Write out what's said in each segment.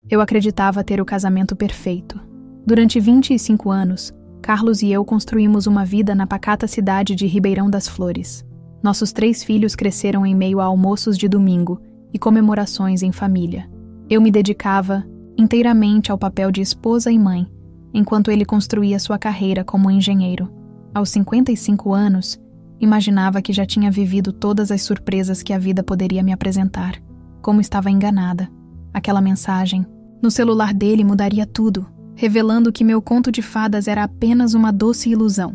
Eu acreditava ter o casamento perfeito. Durante 25 anos, Carlos e eu construímos uma vida na pacata cidade de Ribeirão das Flores. Nossos 3 filhos cresceram em meio a almoços de domingo e comemorações em família. Eu me dedicava inteiramente ao papel de esposa e mãe, enquanto ele construía sua carreira como engenheiro. Aos 55 anos, imaginava que já tinha vivido todas as surpresas que a vida poderia me apresentar. Como estava enganada. Aquela mensagem no celular dele mudaria tudo, revelando que meu conto de fadas era apenas uma doce ilusão.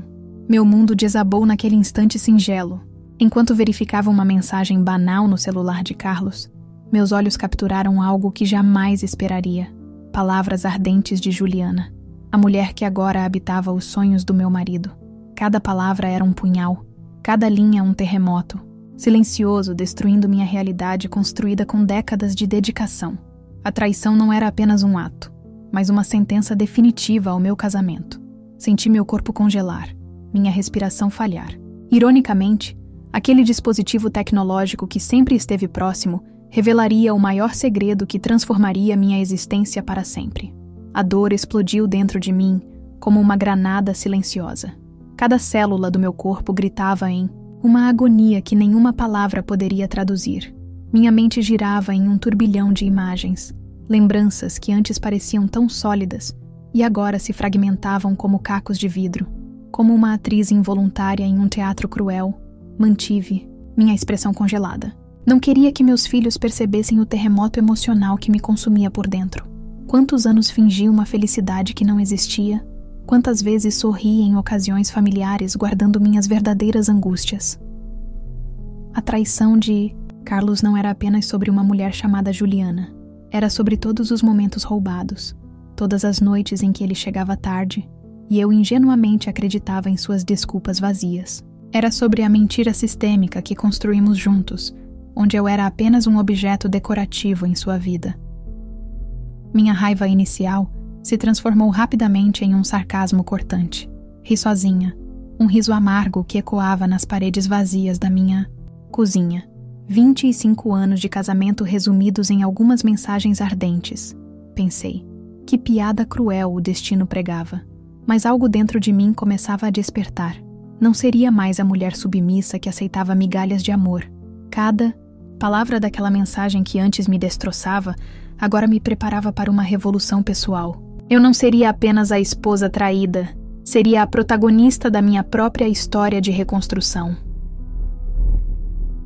Meu mundo desabou naquele instante singelo. Enquanto verificava uma mensagem banal no celular de Carlos, meus olhos capturaram algo que jamais esperaria. Palavras ardentes de Juliana, a mulher que agora habitava os sonhos do meu marido. Cada palavra era um punhal, cada linha um terremoto, silencioso, destruindo minha realidade construída com décadas de dedicação. A traição não era apenas um ato, mas uma sentença definitiva ao meu casamento. Senti meu corpo congelar, minha respiração falhar. Ironicamente, aquele dispositivo tecnológico que sempre esteve próximo revelaria o maior segredo que transformaria minha existência para sempre. A dor explodiu dentro de mim como uma granada silenciosa. Cada célula do meu corpo gritava em uma agonia que nenhuma palavra poderia traduzir. Minha mente girava em um turbilhão de imagens, lembranças que antes pareciam tão sólidas e agora se fragmentavam como cacos de vidro. Como uma atriz involuntária em um teatro cruel, mantive minha expressão congelada. Não queria que meus filhos percebessem o terremoto emocional que me consumia por dentro. Quantos anos fingi uma felicidade que não existia? Quantas vezes sorri em ocasiões familiares guardando minhas verdadeiras angústias? A traição de Carlos não era apenas sobre uma mulher chamada Juliana. Era sobre todos os momentos roubados, todas as noites em que ele chegava tarde, e eu ingenuamente acreditava em suas desculpas vazias. Era sobre a mentira sistêmica que construímos juntos, onde eu era apenas um objeto decorativo em sua vida. Minha raiva inicial se transformou rapidamente em um sarcasmo cortante. Ri sozinha, um riso amargo que ecoava nas paredes vazias da minha cozinha. 25 anos de casamento resumidos em algumas mensagens ardentes. Pensei, que piada cruel o destino pregava. Mas algo dentro de mim começava a despertar. Não seria mais a mulher submissa que aceitava migalhas de amor. Cada palavra daquela mensagem que antes me destroçava, agora me preparava para uma revolução pessoal. Eu não seria apenas a esposa traída, seria a protagonista da minha própria história de reconstrução.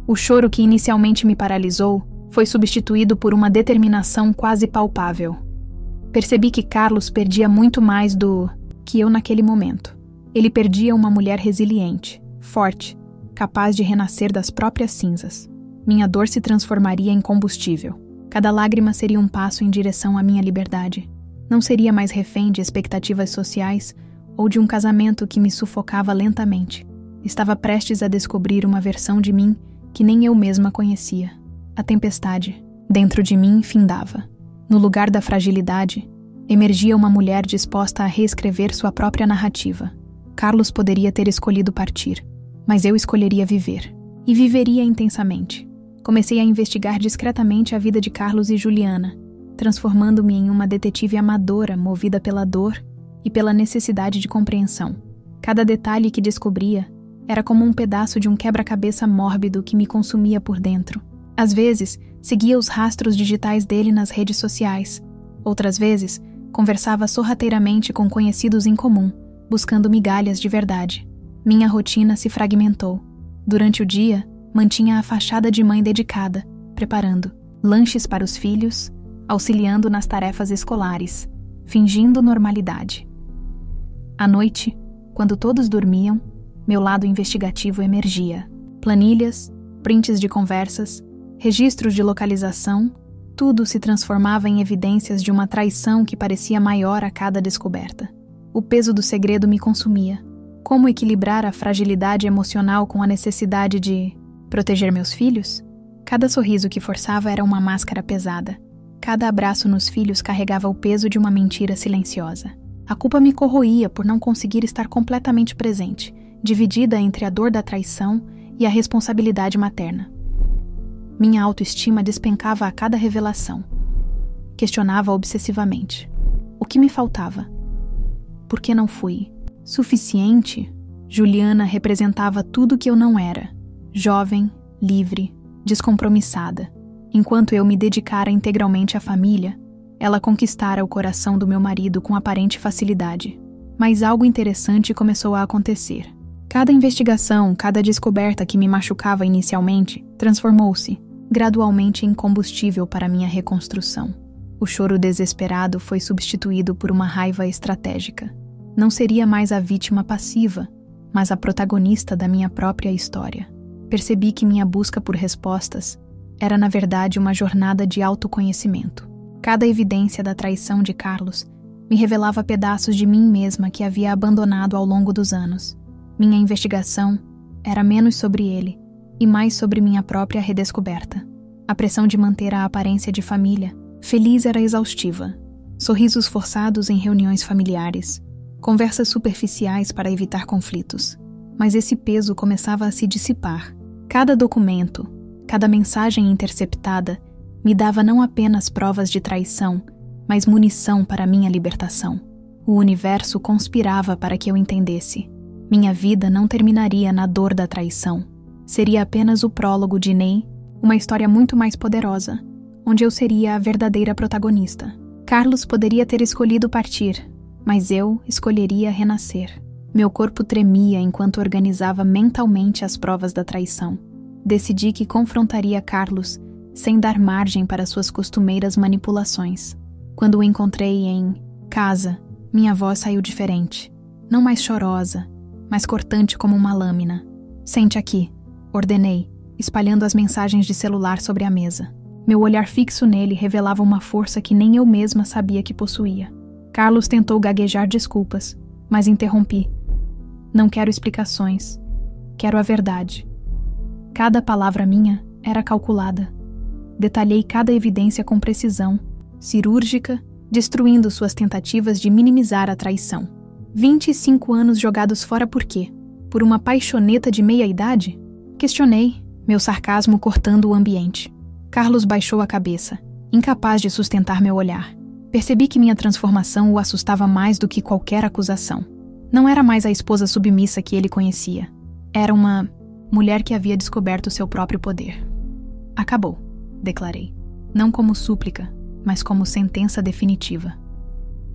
O choro que inicialmente me paralisou foi substituído por uma determinação quase palpável. Percebi que Carlos perdia muito mais do que eu naquele momento. Ele perdia uma mulher resiliente, forte, capaz de renascer das próprias cinzas. Minha dor se transformaria em combustível. Cada lágrima seria um passo em direção à minha liberdade. Não seria mais refém de expectativas sociais ou de um casamento que me sufocava lentamente. Estava prestes a descobrir uma versão de mim que nem eu mesma conhecia. A tempestade, dentro de mim, findava. No lugar da fragilidade, emergia uma mulher disposta a reescrever sua própria narrativa. Carlos poderia ter escolhido partir, mas eu escolheria viver. E viveria intensamente. Comecei a investigar discretamente a vida de Carlos e Juliana, transformando-me em uma detetive amadora movida pela dor e pela necessidade de compreensão. Cada detalhe que descobria era como um pedaço de um quebra-cabeça mórbido que me consumia por dentro. Às vezes, seguia os rastros digitais dele nas redes sociais. Outras vezes, conversava sorrateiramente com conhecidos em comum, buscando migalhas de verdade. Minha rotina se fragmentou. Durante o dia, mantinha a fachada de mãe dedicada, preparando lanches para os filhos, auxiliando nas tarefas escolares, fingindo normalidade. À noite, quando todos dormiam, meu lado investigativo emergia. Planilhas, prints de conversas, registros de localização, tudo se transformava em evidências de uma traição que parecia maior a cada descoberta. O peso do segredo me consumia. Como equilibrar a fragilidade emocional com a necessidade de proteger meus filhos? Cada sorriso que forçava era uma máscara pesada. Cada abraço nos filhos carregava o peso de uma mentira silenciosa. A culpa me corroía por não conseguir estar completamente presente, dividida entre a dor da traição e a responsabilidade materna. Minha autoestima despencava a cada revelação. Questionava obsessivamente. O que me faltava? Por que não fui suficiente? Juliana representava tudo que eu não era. Jovem, livre, descompromissada. Enquanto eu me dedicara integralmente à família, ela conquistara o coração do meu marido com aparente facilidade. Mas algo interessante começou a acontecer. Cada investigação, cada descoberta que me machucava inicialmente, transformou-se, gradualmente, em combustível para minha reconstrução. O choro desesperado foi substituído por uma raiva estratégica. Não seria mais a vítima passiva, mas a protagonista da minha própria história. Percebi que minha busca por respostas era, na verdade, uma jornada de autoconhecimento. Cada evidência da traição de Carlos me revelava pedaços de mim mesma que havia abandonado ao longo dos anos. Minha investigação era menos sobre ele e mais sobre minha própria redescoberta. A pressão de manter a aparência de família feliz era exaustiva. Sorrisos forçados em reuniões familiares, conversas superficiais para evitar conflitos. Mas esse peso começava a se dissipar. Cada documento, cada mensagem interceptada me dava não apenas provas de traição, mas munição para minha libertação. O universo conspirava para que eu entendesse. Minha vida não terminaria na dor da traição. Seria apenas o prólogo de Ney, uma história muito mais poderosa, onde eu seria a verdadeira protagonista. Carlos poderia ter escolhido partir, mas eu escolheria renascer. Meu corpo tremia enquanto organizava mentalmente as provas da traição. Decidi que confrontaria Carlos sem dar margem para suas costumeiras manipulações. Quando o encontrei em casa, minha voz saiu diferente. Não mais chorosa, mas cortante como uma lâmina. Sente aqui, ordenei, espalhando as mensagens de celular sobre a mesa. Meu olhar fixo nele revelava uma força que nem eu mesma sabia que possuía. Carlos tentou gaguejar desculpas, mas interrompi. Não quero explicações. Quero a verdade. Cada palavra minha era calculada. Detalhei cada evidência com precisão, cirúrgica, destruindo suas tentativas de minimizar a traição. 25 anos jogados fora por quê? Por uma paixoneta de meia-idade? Questionei, meu sarcasmo cortando o ambiente. Carlos baixou a cabeça, incapaz de sustentar meu olhar. Percebi que minha transformação o assustava mais do que qualquer acusação. Não era mais a esposa submissa que ele conhecia. Era uma mulher que havia descoberto seu próprio poder. Acabou, declarei. Não como súplica, mas como sentença definitiva.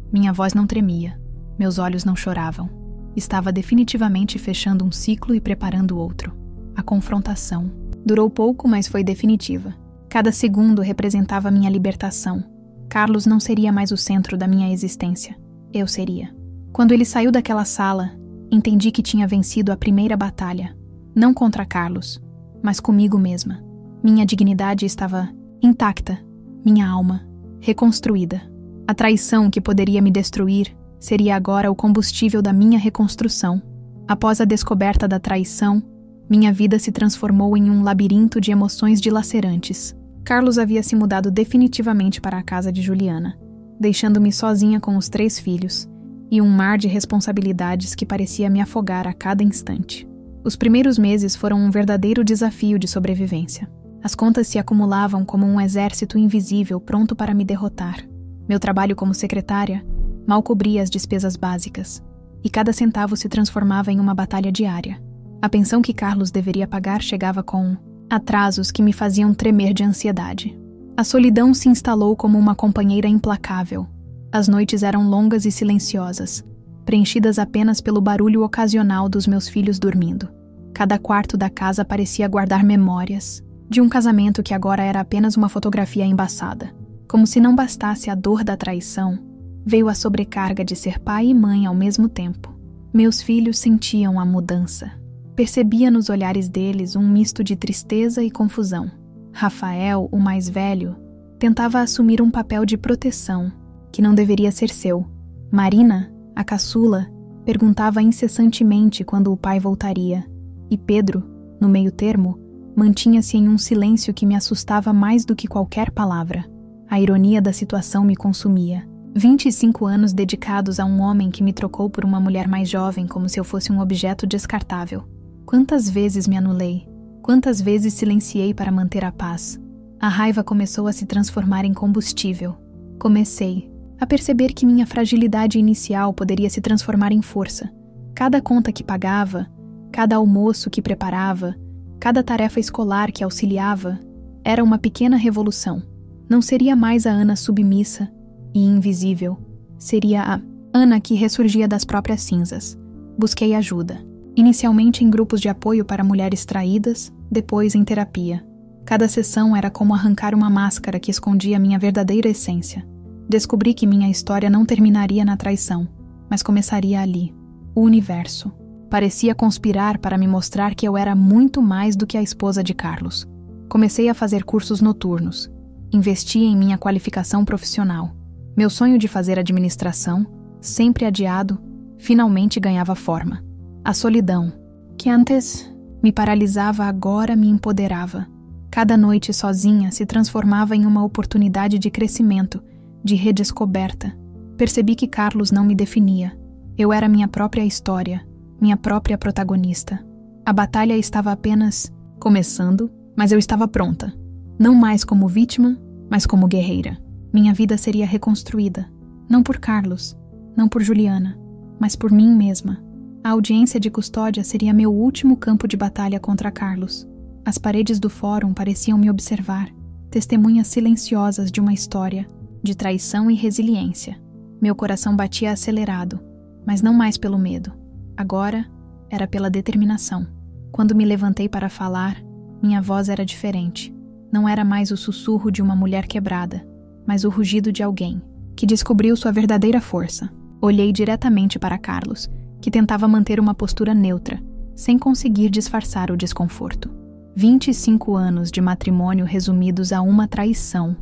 Minha voz não tremia, meus olhos não choravam. Estava definitivamente fechando um ciclo e preparando outro. A confrontação. Durou pouco, mas foi definitiva. Cada segundo representava minha libertação. Carlos não seria mais o centro da minha existência. Eu seria. Quando ele saiu daquela sala, entendi que tinha vencido a primeira batalha. Não contra Carlos, mas comigo mesma. Minha dignidade estava intacta, minha alma reconstruída. A traição que poderia me destruir seria agora o combustível da minha reconstrução. Após a descoberta da traição, minha vida se transformou em um labirinto de emoções dilacerantes. Carlos havia se mudado definitivamente para a casa de Juliana, deixando-me sozinha com os 3 filhos e um mar de responsabilidades que parecia me afogar a cada instante. Os primeiros meses foram um verdadeiro desafio de sobrevivência. As contas se acumulavam como um exército invisível pronto para me derrotar. Meu trabalho como secretária mal cobria as despesas básicas, e cada centavo se transformava em uma batalha diária. A pensão que Carlos deveria pagar chegava com atrasos que me faziam tremer de ansiedade. A solidão se instalou como uma companheira implacável. As noites eram longas e silenciosas, preenchidas apenas pelo barulho ocasional dos meus filhos dormindo. Cada quarto da casa parecia guardar memórias de um casamento que agora era apenas uma fotografia embaçada. Como se não bastasse a dor da traição, veio a sobrecarga de ser pai e mãe ao mesmo tempo. Meus filhos sentiam a mudança. Percebia nos olhares deles um misto de tristeza e confusão. Rafael, o mais velho, tentava assumir um papel de proteção, que não deveria ser seu. Marina, a caçula, perguntava incessantemente quando o pai voltaria. E Pedro, no meio termo, mantinha-se em um silêncio que me assustava mais do que qualquer palavra. A ironia da situação me consumia. 25 anos dedicados a um homem que me trocou por uma mulher mais jovem como se eu fosse um objeto descartável. Quantas vezes me anulei? Quantas vezes silenciei para manter a paz? A raiva começou a se transformar em combustível. Comecei a perceber que minha fragilidade inicial poderia se transformar em força. Cada conta que pagava, cada almoço que preparava, cada tarefa escolar que auxiliava, era uma pequena revolução. Não seria mais a Ana submissa e invisível. Seria a Ana que ressurgia das próprias cinzas. Busquei ajuda. Inicialmente em grupos de apoio para mulheres traídas, depois em terapia. Cada sessão era como arrancar uma máscara que escondia minha verdadeira essência. Descobri que minha história não terminaria na traição, mas começaria ali. O universo parecia conspirar para me mostrar que eu era muito mais do que a esposa de Carlos. Comecei a fazer cursos noturnos. Investi em minha qualificação profissional. Meu sonho de fazer administração, sempre adiado, finalmente ganhava forma. A solidão, que antes me paralisava, agora me empoderava. Cada noite sozinha se transformava em uma oportunidade de crescimento, de redescoberta. Percebi que Carlos não me definia. Eu era minha própria história, minha própria protagonista. A batalha estava apenas começando, mas eu estava pronta. Não mais como vítima, mas como guerreira. Minha vida seria reconstruída, não por Carlos, não por Juliana, mas por mim mesma. A audiência de custódia seria meu último campo de batalha contra Carlos. As paredes do fórum pareciam me observar, testemunhas silenciosas de uma história, de traição e resiliência. Meu coração batia acelerado, mas não mais pelo medo. Agora, era pela determinação. Quando me levantei para falar, minha voz era diferente. Não era mais o sussurro de uma mulher quebrada, mas o rugido de alguém que descobriu sua verdadeira força. Olhei diretamente para Carlos, que tentava manter uma postura neutra, sem conseguir disfarçar o desconforto. 25 anos de matrimônio resumidos a uma traição,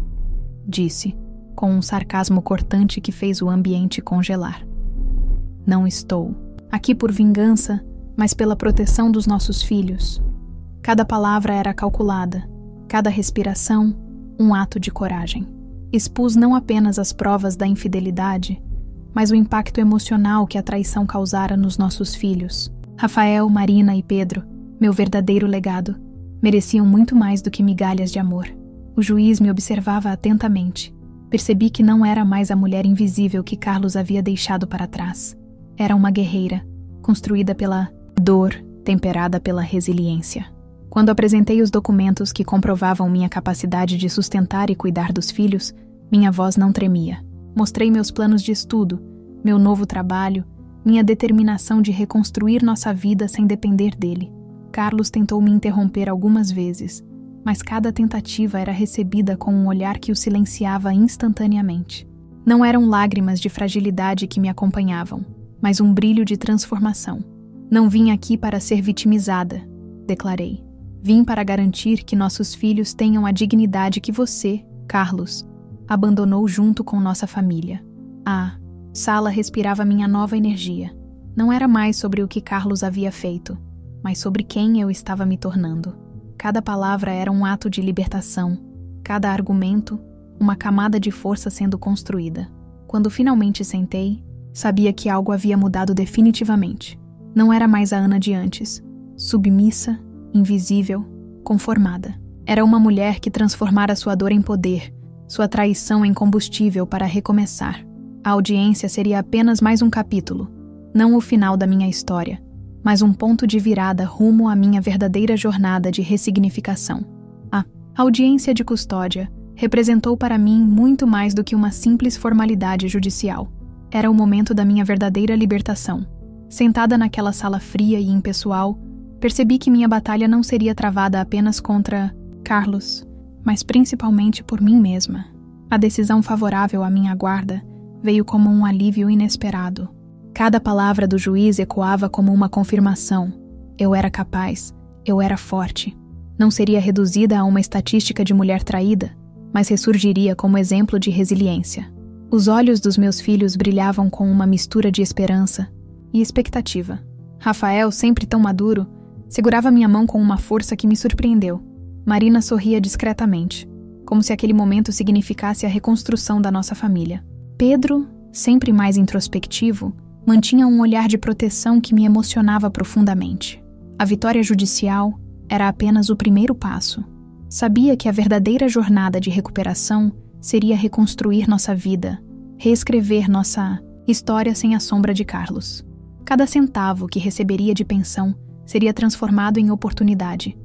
disse, com um sarcasmo cortante que fez o ambiente congelar. Não estou aqui por vingança, mas pela proteção dos nossos filhos. Cada palavra era calculada, cada respiração, um ato de coragem. Expus não apenas as provas da infidelidade, mas o impacto emocional que a traição causara nos nossos filhos. Rafael, Marina e Pedro, meu verdadeiro legado, mereciam muito mais do que migalhas de amor. O juiz me observava atentamente. Percebi que não era mais a mulher invisível que Carlos havia deixado para trás. Era uma guerreira, construída pela dor, temperada pela resiliência. Quando apresentei os documentos que comprovavam minha capacidade de sustentar e cuidar dos filhos, minha voz não tremia. Mostrei meus planos de estudo, meu novo trabalho, minha determinação de reconstruir nossa vida sem depender dele. Carlos tentou me interromper algumas vezes, mas cada tentativa era recebida com um olhar que o silenciava instantaneamente. Não eram lágrimas de fragilidade que me acompanhavam, mas um brilho de transformação. Não vim aqui para ser vitimizada, declarei. Vim para garantir que nossos filhos tenham a dignidade que você, Carlos, abandonou junto com nossa família. A sala respirava minha nova energia. Não era mais sobre o que Carlos havia feito, mas sobre quem eu estava me tornando. Cada palavra era um ato de libertação, cada argumento, uma camada de força sendo construída. Quando finalmente sentei, sabia que algo havia mudado definitivamente. Não era mais a Ana de antes, submissa, invisível, conformada. Era uma mulher que transformara sua dor em poder, sua traição em combustível para recomeçar. A audiência seria apenas mais um capítulo, não o final da minha história, mas um ponto de virada rumo à minha verdadeira jornada de ressignificação. A audiência de custódia representou para mim muito mais do que uma simples formalidade judicial. Era o momento da minha verdadeira libertação. Sentada naquela sala fria e impessoal, percebi que minha batalha não seria travada apenas contra Carlos, mas principalmente por mim mesma. A decisão favorável à minha guarda veio como um alívio inesperado. Cada palavra do juiz ecoava como uma confirmação. Eu era capaz, eu era forte. Não seria reduzida a uma estatística de mulher traída, mas ressurgiria como exemplo de resiliência. Os olhos dos meus filhos brilhavam com uma mistura de esperança e expectativa. Rafael, sempre tão maduro, segurava minha mão com uma força que me surpreendeu. Marina sorria discretamente, como se aquele momento significasse a reconstrução da nossa família. Pedro, sempre mais introspectivo, mantinha um olhar de proteção que me emocionava profundamente. A vitória judicial era apenas o primeiro passo. Sabia que a verdadeira jornada de recuperação seria reconstruir nossa vida, reescrever nossa história sem a sombra de Carlos. Cada centavo que receberia de pensão seria transformado em oportunidade.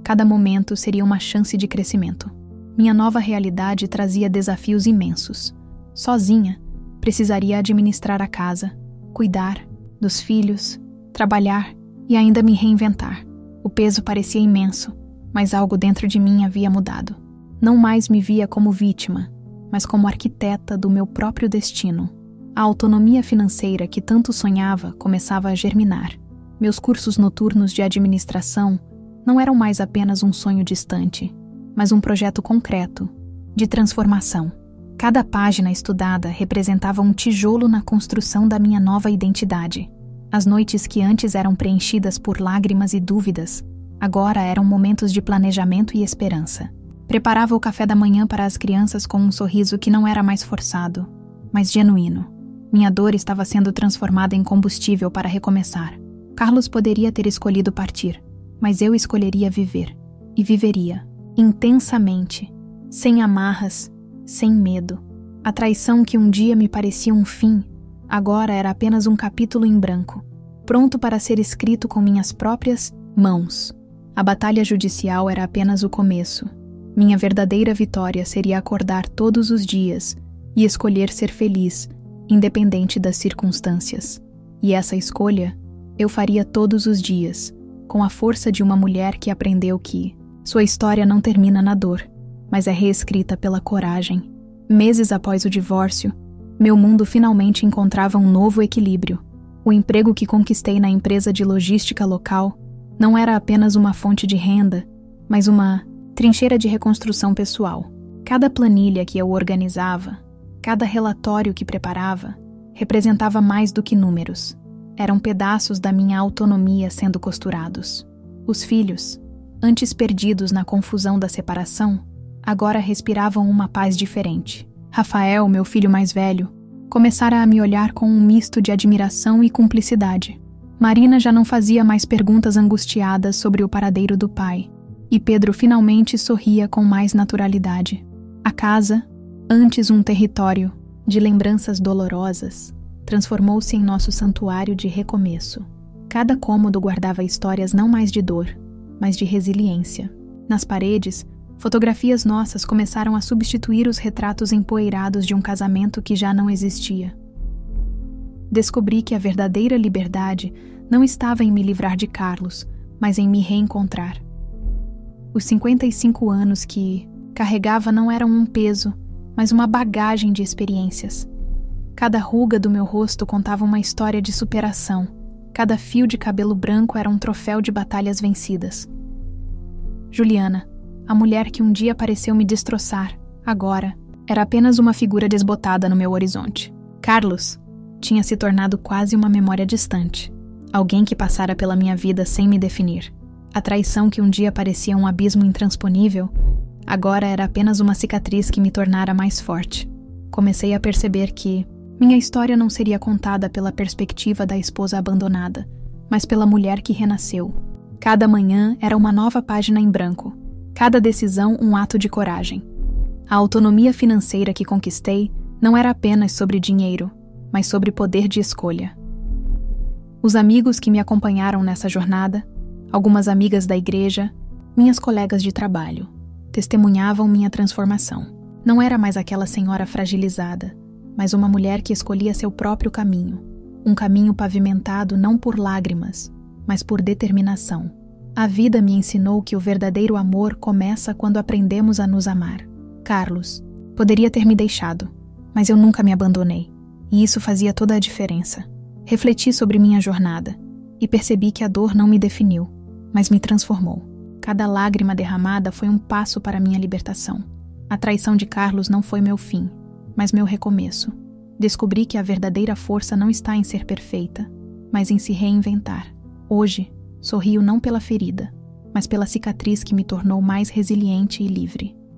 Cada momento seria uma chance de crescimento. Minha nova realidade trazia desafios imensos. Sozinha, precisaria administrar a casa, cuidar dos filhos, trabalhar e ainda me reinventar. O peso parecia imenso, mas algo dentro de mim havia mudado. Não mais me via como vítima, mas como arquiteta do meu próprio destino. A autonomia financeira que tanto sonhava começava a germinar. Meus cursos noturnos de administração não eram mais apenas um sonho distante, mas um projeto concreto, de transformação. Cada página estudada representava um tijolo na construção da minha nova identidade. As noites que antes eram preenchidas por lágrimas e dúvidas, agora eram momentos de planejamento e esperança. Preparava o café da manhã para as crianças com um sorriso que não era mais forçado, mas genuíno. Minha dor estava sendo transformada em combustível para recomeçar. Carlos poderia ter escolhido partir, mas eu escolheria viver. E viveria, intensamente, sem amarras, sem medo. A traição que um dia me parecia um fim, agora era apenas um capítulo em branco, pronto para ser escrito com minhas próprias mãos. A batalha judicial era apenas o começo. Minha verdadeira vitória seria acordar todos os dias e escolher ser feliz, independente das circunstâncias. E essa escolha eu faria todos os dias, com a força de uma mulher que aprendeu que sua história não termina na dor, mas é reescrita pela coragem. Meses após o divórcio, meu mundo finalmente encontrava um novo equilíbrio. O emprego que conquistei na empresa de logística local não era apenas uma fonte de renda, mas uma trincheira de reconstrução pessoal. Cada planilha que eu organizava, cada relatório que preparava, representava mais do que números. Eram pedaços da minha autonomia sendo costurados. Os filhos, antes perdidos na confusão da separação, agora respiravam uma paz diferente. Rafael, meu filho mais velho, começara a me olhar com um misto de admiração e cumplicidade. Marina já não fazia mais perguntas angustiadas sobre o paradeiro do pai, e Pedro finalmente sorria com mais naturalidade. A casa, antes um território de lembranças dolorosas, transformou-se em nosso santuário de recomeço. Cada cômodo guardava histórias não mais de dor, mas de resiliência. Nas paredes, fotografias nossas começaram a substituir os retratos empoeirados de um casamento que já não existia. Descobri que a verdadeira liberdade não estava em me livrar de Carlos, mas em me reencontrar. Os 55 anos que carregava não eram um peso, mas uma bagagem de experiências. Cada ruga do meu rosto contava uma história de superação. Cada fio de cabelo branco era um troféu de batalhas vencidas. Juliana, a mulher que um dia pareceu me destroçar, agora, era apenas uma figura desbotada no meu horizonte. Carlos tinha se tornado quase uma memória distante. Alguém que passara pela minha vida sem me definir. A traição que um dia parecia um abismo intransponível, agora era apenas uma cicatriz que me tornara mais forte. Comecei a perceber que minha história não seria contada pela perspectiva da esposa abandonada, mas pela mulher que renasceu. Cada manhã era uma nova página em branco, cada decisão um ato de coragem. A autonomia financeira que conquistei não era apenas sobre dinheiro, mas sobre poder de escolha. Os amigos que me acompanharam nessa jornada, algumas amigas da igreja, minhas colegas de trabalho, testemunhavam minha transformação. Não era mais aquela senhora fragilizada, mas uma mulher que escolhia seu próprio caminho. Um caminho pavimentado não por lágrimas, mas por determinação. A vida me ensinou que o verdadeiro amor começa quando aprendemos a nos amar. Carlos poderia ter me deixado, mas eu nunca me abandonei, e isso fazia toda a diferença. Refleti sobre minha jornada e percebi que a dor não me definiu, mas me transformou. Cada lágrima derramada foi um passo para minha libertação. A traição de Carlos não foi meu fim, mas meu recomeço. Descobri que a verdadeira força não está em ser perfeita, mas em se reinventar. Hoje, sorrio não pela ferida, mas pela cicatriz que me tornou mais resiliente e livre.